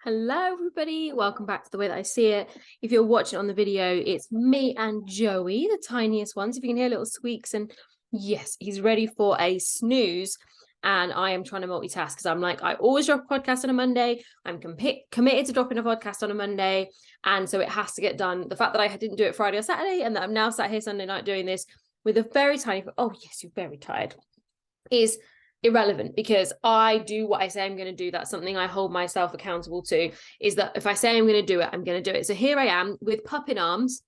Hello, everybody. Welcome back to The Way That I See It. If you're watching on the video, it's me and Joey, the tiniest ones. If you can hear little squeaks, and yes, he's ready for a snooze. And I am trying to multitask because I'm like, I always drop a podcast on a Monday. I'm committed to dropping a podcast on a Monday. And so it has to get done. The fact that I didn't do it Friday or Saturday and that I'm now sat here Sunday night doing this with a very tiny, oh, yes, you're very tired, is irrelevant because I do what I say I'm going to do. That's something I hold myself accountable to, is that if I say I'm going to do it, I'm going to do it. So here I am with pup in arms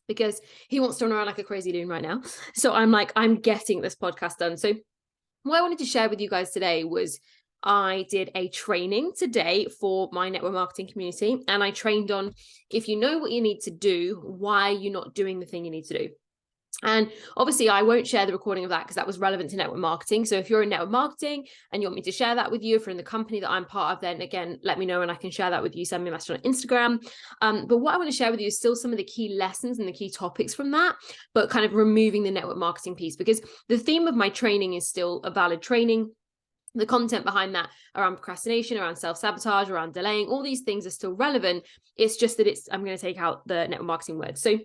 because he wants to run around like a crazy loon right now. So I'm like, I'm getting this podcast done. So what I wanted to share with you guys today was I did a training today for my network marketing community, and I trained on, if you know what you need to do, why you're not doing the thing you need to do. And obviously I won't share the recording of that because that was relevant to network marketing. So if you're in network marketing and you want me to share that with you, if you're in the company that I'm part of, then again, let me know and I can share that with you. Send me a message on Instagram. But what I want to share with you is still some of the key lessons and the key topics from that, but kind of removing the network marketing piece, because the theme of my training is still a valid training. The content behind that around procrastination, around self-sabotage, around delaying, all these things are still relevant. It's just that I'm going to take out the network marketing word. So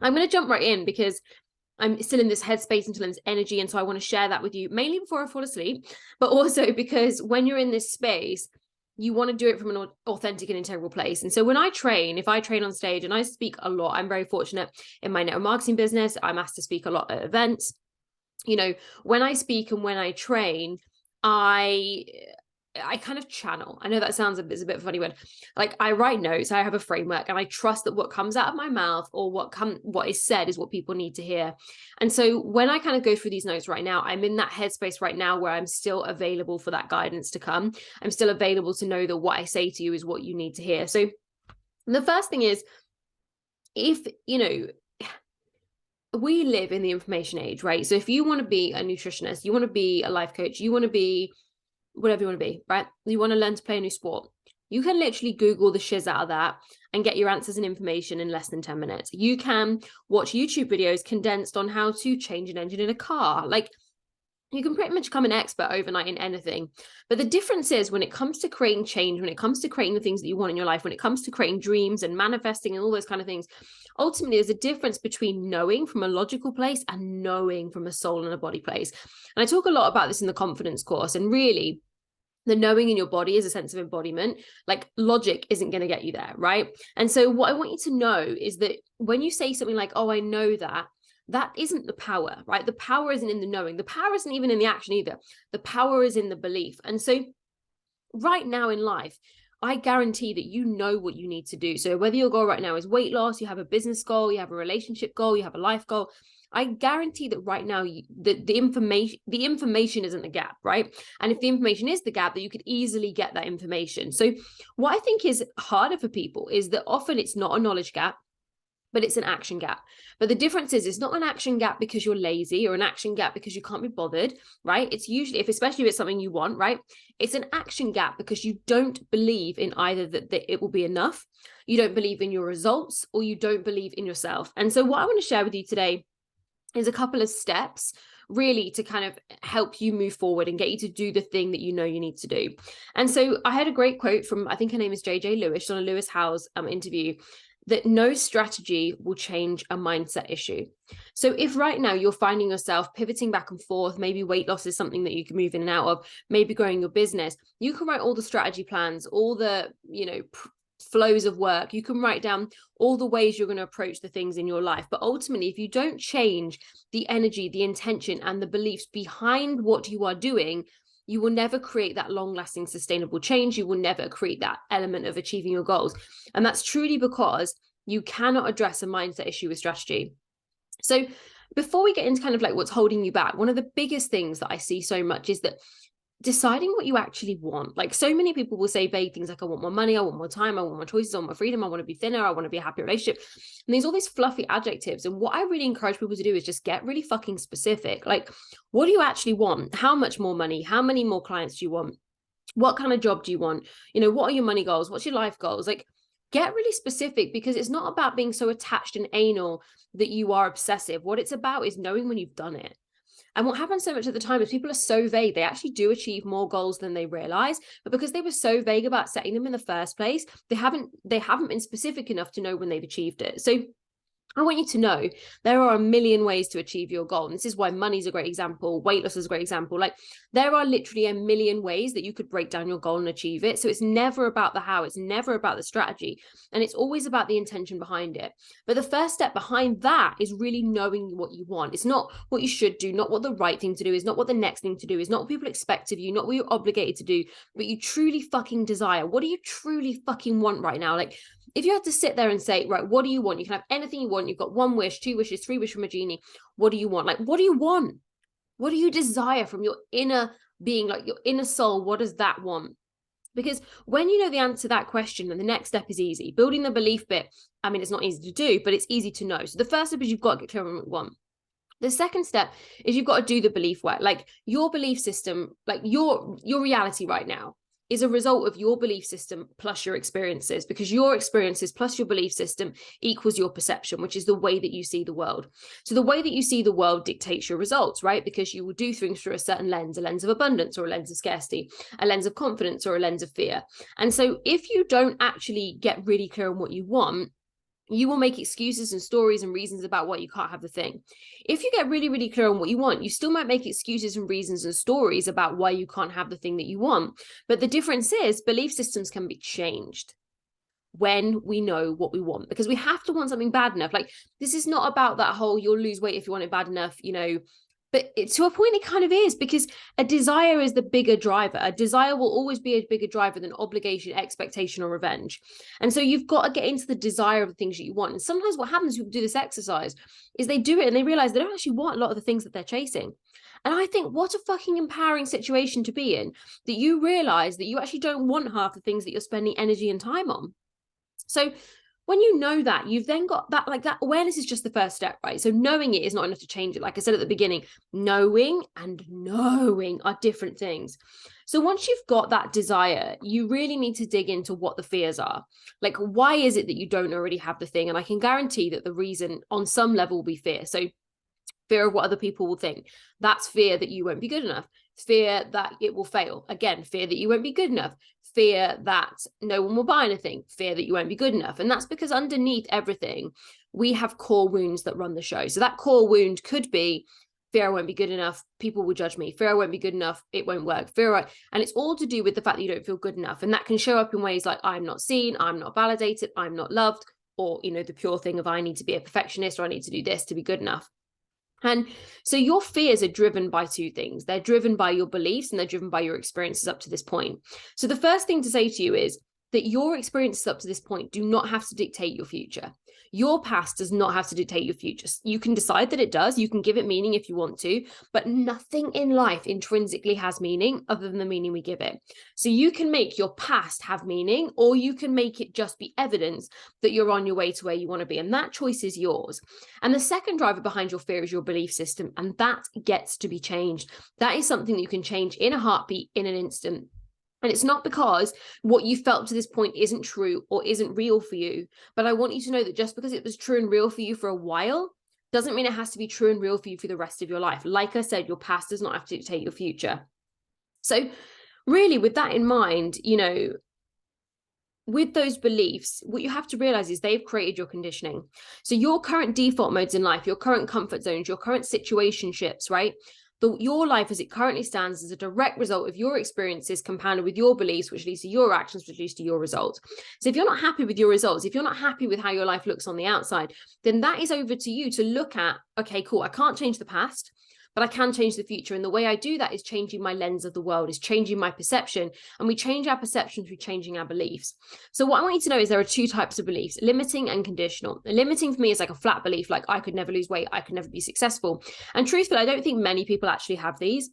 I'm going to jump right in because I'm still in this headspace and still in this energy. And so I want to share that with you, mainly before I fall asleep, but also because when you're in this space, you want to do it from an authentic and integral place. And so when if I train on stage, and I speak a lot, I'm very fortunate in my network marketing business. I'm asked to speak a lot at events. When I speak and when I train, I kind of channel. I know that sounds a bit of a funny word. Like, I write notes, I have a framework, and I trust that what comes out of my mouth or what is said is what people need to hear. And so when I kind of go through these notes right now, I'm in that headspace right now where I'm still available for that guidance to come. I'm still available to know that what I say to you is what you need to hear. So the first thing is, if we live in the information age, right? So if you want to be a nutritionist, you want to be a life coach, you want to be whatever you want to be, right? You want to learn to play a new sport. You can literally Google the shiz out of that and get your answers and information in less than 10 minutes. You can watch YouTube videos condensed on how to change an engine in a car. Like, you can pretty much become an expert overnight in anything. But the difference is, when it comes to creating change, when it comes to creating the things that you want in your life, when it comes to creating dreams and manifesting and all those kind of things, ultimately there's a difference between knowing from a logical place and knowing from a soul and a body place. And I talk a lot about this in the confidence course, and really the knowing in your body is a sense of embodiment. Like, logic isn't going to get you there, right? And so what I want you to know is that when you say something like, oh, I know that isn't the power, right? The power isn't in the knowing. The power isn't even in the action either. The power is in the belief. And so right now in life, I guarantee that you know what you need to do. So whether your goal right now is weight loss, you have a business goal, you have a relationship goal, you have a life goal, I guarantee that right now the information isn't the gap, right? And if the information is the gap, that you could easily get that information. So what I think is harder for people is that often it's not a knowledge gap, but it's an action gap. But the difference is, it's not an action gap because you're lazy or an action gap because you can't be bothered, right? It's usually, especially if it's something you want, right? It's an action gap because you don't believe in either that it will be enough, you don't believe in your results, or you don't believe in yourself. And so what I want to share with you today is a couple of steps really to kind of help you move forward and get you to do the thing that you know you need to do. And so I had a great quote from, I think her name is JJ Lewis, on a Lewis Howes interview, that no strategy will change a mindset issue. So if right now you're finding yourself pivoting back and forth, maybe weight loss is something that you can move in and out of, maybe growing your business, you can write all the strategy plans, all the, flows of work. You can write down all the ways you're going to approach the things in your life. But ultimately, if you don't change the energy, the intention, and the beliefs behind what you are doing, you will never create that long-lasting, sustainable change. You will never create that element of achieving your goals. And that's truly because you cannot address a mindset issue with strategy. So before we get into kind of like what's holding you back, one of the biggest things that I see so much is that deciding what you actually want. Like, so many people will say vague things like, I want more money, I want more time, I want more choices, I want more freedom, I want to be thinner, I want to be a happy relationship. And there's all these fluffy adjectives. And what I really encourage people to do is just get really fucking specific. Like, what do you actually want? How much more money? How many more clients do you want? What kind of job do you want? What are your money goals? What's your life goals? Like, get really specific, because it's not about being so attached and anal that you are obsessive. What it's about is knowing when you've done it. And what happens so much at the time is people are so vague. They actually do achieve more goals than they realize, but because they were so vague about setting them in the first place, they haven't been specific enough to know when they've achieved it. So I want you to know there are a million ways to achieve your goal. And this is why money is a great example. Weight loss is a great example. Like, there are literally a million ways that you could break down your goal and achieve it. So it's never about the how, it's never about the strategy, and it's always about the intention behind it. But the first step behind that is really knowing what you want. It's not what you should do, not what the right thing to do is, not what the next thing to do is, not what people expect of you, not what you're obligated to do, but you truly fucking desire. What do you truly fucking want right now? Like, if you had to sit there and say, right, what do you want? You can have anything you want. You've got 1 wish, 2 wishes, 3 wishes from a genie. What do you want? Like, what do you want? What do you desire from your inner being, like your inner soul? What does that want? Because when you know the answer to that question, then the next step is easy. Building the belief bit, I mean, it's not easy to do, but it's easy to know. So the first step is you've got to get clear on what you want. The second step is you've got to do the belief work. Like, your belief system, like your reality right now is a result of your belief system plus your experiences, because your experiences plus your belief system equals your perception, which is the way that you see the world. So the way that you see the world dictates your results, right? Because you will do things through a certain lens, a lens of abundance or a lens of scarcity, a lens of confidence or a lens of fear. And so if you don't actually get really clear on what you want, you will make excuses and stories and reasons about why you can't have the thing. If you get really, really clear on what you want, you still might make excuses and reasons and stories about why you can't have the thing that you want. But the difference is belief systems can be changed when we know what we want, because we have to want something bad enough. Like, this is not about that whole you'll lose weight if you want it bad enough, you know, but to a point it kind of is, because a desire is the bigger driver. A desire will always be a bigger driver than obligation, expectation, or revenge. And so you've got to get into the desire of the things that you want. And sometimes what happens when people do this exercise is they do it and they realize they don't actually want a lot of the things that they're chasing. And I think, what a fucking empowering situation to be in, that you realize that you actually don't want half the things that you're spending energy and time on. So when you know that, you've then got that, like, that awareness is just the first step, right? So knowing it is not enough to change it. Like I said at the beginning, knowing and knowing are different things. So once you've got that desire, you really need to dig into what the fears are. Like, why is it that you don't already have the thing? And I can guarantee that the reason on some level will be fear. So fear of what other people will think. That's fear that you won't be good enough. Fear that it will fail. Again, fear that you won't be good enough. Fear that no one will buy anything. Fear that you won't be good enough. And that's because underneath everything, we have core wounds that run the show. So that core wound could be fear I won't be good enough. People will judge me. Fear I won't be good enough. It won't work. And it's all to do with the fact that you don't feel good enough. And that can show up in ways like I'm not seen, I'm not validated, I'm not loved, or, you know, the pure thing of I need to be a perfectionist or I need to do this to be good enough. And so your fears are driven by two things. They're driven by your beliefs and they're driven by your experiences up to this point. So the first thing to say to you is that your experiences up to this point do not have to dictate your future. Your past does not have to dictate your future. You can decide that it does. You can give it meaning if you want to, but nothing in life intrinsically has meaning other than the meaning we give it. So you can make your past have meaning, or you can make it just be evidence that you're on your way to where you want to be. And that choice is yours. And the second driver behind your fear is your belief system. And that gets to be changed. That is something that you can change in a heartbeat, in an instant. And it's not because what you felt to this point isn't true or isn't real for you. But I want you to know that just because it was true and real for you for a while doesn't mean it has to be true and real for you for the rest of your life. Like I said, your past does not have to dictate your future. So really, with that in mind, you know, with those beliefs, what you have to realize is they've created your conditioning. So your current default modes in life, your current comfort zones, your current situationships, right? Your life as it currently stands is a direct result of your experiences compounded with your beliefs, which leads to your actions, which leads to your results. So if you're not happy with your results, if you're not happy with how your life looks on the outside, then that is over to you to look at, okay, cool, I can't change the past, but I can change the future. And the way I do that is changing my lens of the world, is changing my perception. And we change our perception through changing our beliefs. So what I want you to know is there are two types of beliefs, limiting and conditional. Limiting for me is like a flat belief, like I could never lose weight, I could never be successful. And truthfully, I don't think many people actually have these.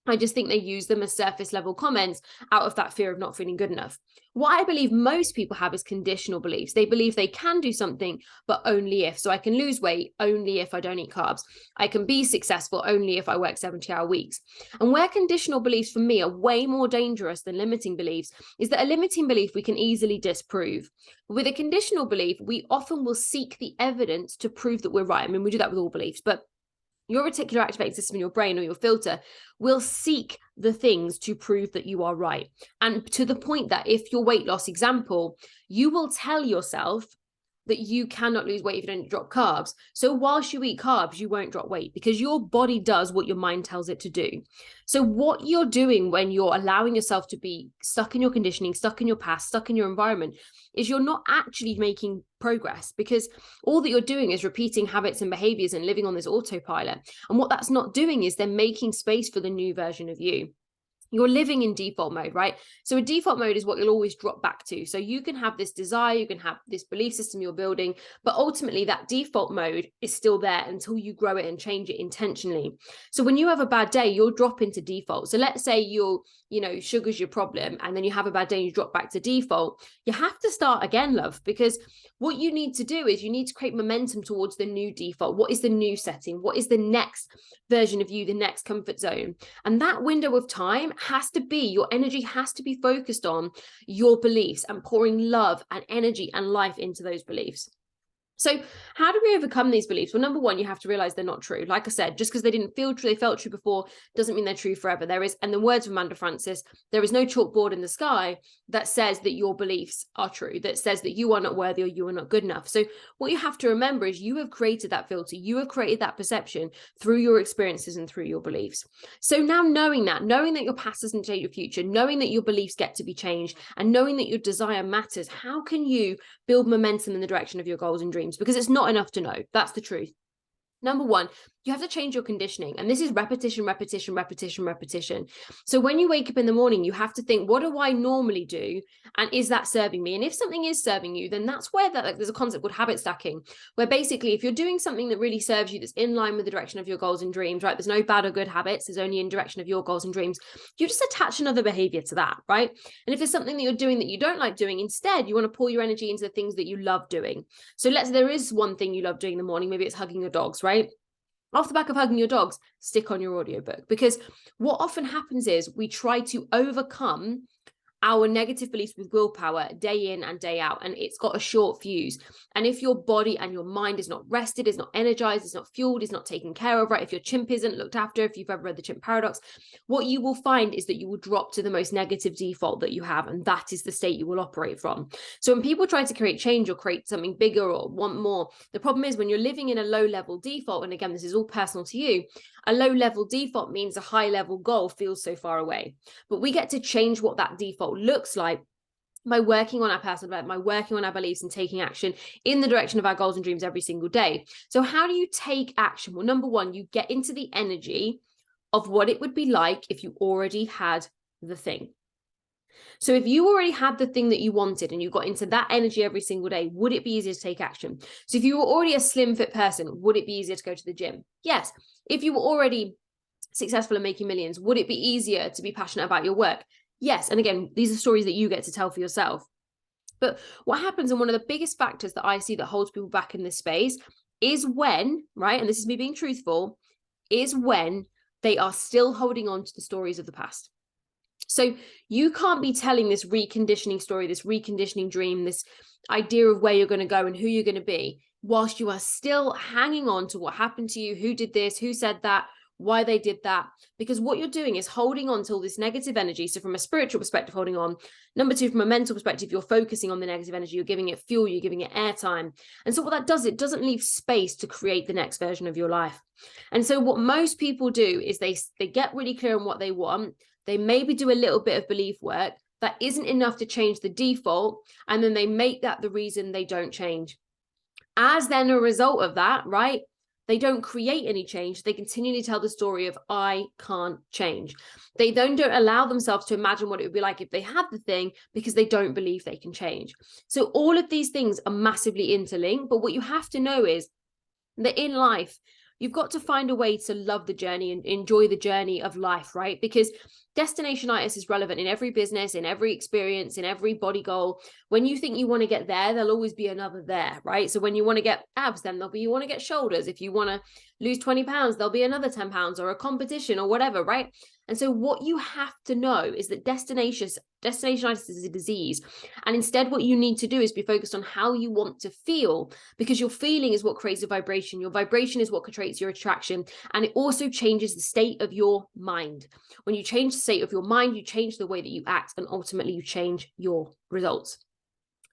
I just think they use them as surface level comments out of that fear of not feeling good enough. What I believe most people have is conditional beliefs. They believe they can do something, but only if. So I can lose weight only if I don't eat carbs. I can be successful only if I work 70-hour weeks. And where conditional beliefs for me are way more dangerous than limiting beliefs is that a limiting belief we can easily disprove. With a conditional belief, we often will seek the evidence to prove that we're right. I mean, we do that with all beliefs, but your reticular activating system in your brain, or your filter, will seek the things to prove that you are right. And to the point that if your weight loss example, you will tell yourself that you cannot lose weight if you don't drop carbs. So whilst you eat carbs, you won't drop weight, because your body does what your mind tells it to do. So what you're doing when you're allowing yourself to be stuck in your conditioning, stuck in your past, stuck in your environment, is you're not actually making progress, because all that you're doing is repeating habits and behaviors and living on this autopilot. And what that's not doing is then making space for the new version of you. You're living in default mode, right? So a default mode is what you'll always drop back to. So you can have this desire, you can have this belief system you're building, but ultimately that default mode is still there until you grow it and change it intentionally. So when you have a bad day, you'll drop into default. So let's say sugar's your problem, and then you have a bad day and you drop back to default. You have to start again, love, because what you need to do is you need to create momentum towards the new default. What is the new setting? What is the next version of you, the next comfort zone? And that window of time has to be, your energy has to be focused on your beliefs and pouring love and energy and life into those beliefs. So how do we overcome these beliefs? Well, number one, you have to realize they're not true. Like I said, just because they didn't feel true, they felt true before, doesn't mean they're true forever. There is, and the words of Amanda Francis, there is no chalkboard in the sky that says that your beliefs are true, that says that you are not worthy or you are not good enough. So what you have to remember is you have created that filter, you have created that perception through your experiences and through your beliefs. So now knowing that your past doesn't change your future, knowing that your beliefs get to be changed, and knowing that your desire matters, how can you build momentum in the direction of your goals and dreams? Because it's not enough to know. That's the truth. Number one, you have to change your conditioning. And this is repetition, repetition, repetition, repetition. So when you wake up in the morning, you have to think, what do I normally do? And is that serving me? And if something is serving you, then that's where there's a concept called habit stacking, where basically if you're doing something that really serves you, that's in line with the direction of your goals and dreams, right? There's no bad or good habits. There's only in direction of your goals and dreams. You just attach another behavior to that, right? And if there's something that you're doing that you don't like doing, instead, you want to pour your energy into the things that you love doing. So there is one thing you love doing in the morning. Maybe it's hugging your dogs, right? Off the back of hugging your dogs, stick on your audiobook, because what often happens is we try to overcome our negative beliefs with willpower day in and day out, and it's got a short fuse. And if your body and your mind is not rested, is not energized, is not fueled, is not taken care of, right? If your chimp isn't looked after, if you've ever read the Chimp Paradox, what you will find is that you will drop to the most negative default that you have, and that is the state you will operate from. So when people try to create change or create something bigger or want more, the problem is when you're living in a low level default, and again, this is all personal to you, a low level default means a high level goal feels so far away. But we get to change what that default looks like by working on our personal development, by working on our beliefs and taking action in the direction of our goals and dreams every single day. So how do you take action? Well, number one, you get into the energy of what it would be like if you already had the thing. So if you already had the thing that you wanted and you got into that energy every single day, would it be easier to take action? So if you were already a slim fit person, would it be easier to go to the gym? Yes. If you were already successful and making millions, would it be easier to be passionate about your work? Yes. And again, these are stories that you get to tell for yourself. But what happens, and one of the biggest factors that I see that holds people back in this space is when, right, and this is me being truthful, is when they are still holding on to the stories of the past. So you can't be telling this reconditioning story, this reconditioning dream, this idea of where you're going to go and who you're going to be, whilst you are still hanging on to what happened to you, who did this, who said that, why they did that. Because what you're doing is holding on to all this negative energy. So from a spiritual perspective, holding on. Number two, from a mental perspective, you're focusing on the negative energy, you're giving it fuel, you're giving it airtime. And so what that does, it doesn't leave space to create the next version of your life. And so what most people do is they get really clear on what they want. They maybe do a little bit of belief work. That isn't enough to change the default. And then they make that the reason they don't change. As then a result of that, right? They don't create any change. They continually tell the story of, I can't change. They then don't allow themselves to imagine what it would be like if they had the thing, because they don't believe they can change. So all of these things are massively interlinked. But what you have to know is that in life, you've got to find a way to love the journey and enjoy the journey of life, right? Because Destinationitis is relevant in every business, in every experience, in every body goal. When you think you want to get there, there'll always be another there, right? So when you want to get abs, then there'll be, you want to get shoulders. If you want to lose 20 pounds, there'll be another 10 pounds or a competition or whatever, right? And so what you have to know is that destinationitis is a disease. And instead, what you need to do is be focused on how you want to feel, because your feeling is what creates your vibration. Your vibration is what creates your attraction. And it also changes the state of your mind. When you change the state of your mind, you change the way that you act, and ultimately you change your results.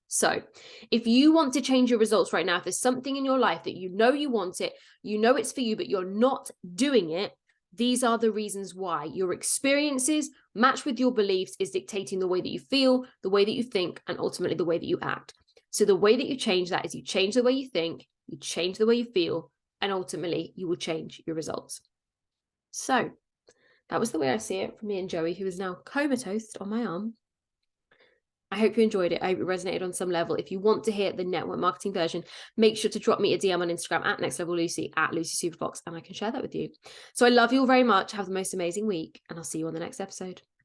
So if you want to change your results right now, if there's something in your life that you know you want it, you know it's for you, but you're not doing it, these are the reasons why. Your experiences matched with your beliefs is dictating the way that you feel, the way that you think, and ultimately the way that you act. So the way that you change that is you change the way you think, you change the way you feel, and ultimately you will change your results. So that was the way I see it from me and Joey, who is now comatose on my arm. I hope you enjoyed it. I hope it resonated on some level. If you want to hear the network marketing version, make sure to drop me a DM on Instagram at nextlevellucy, at Lucy Superfox, and I can share that with you. So I love you all very much. Have the most amazing week, and I'll see you on the next episode.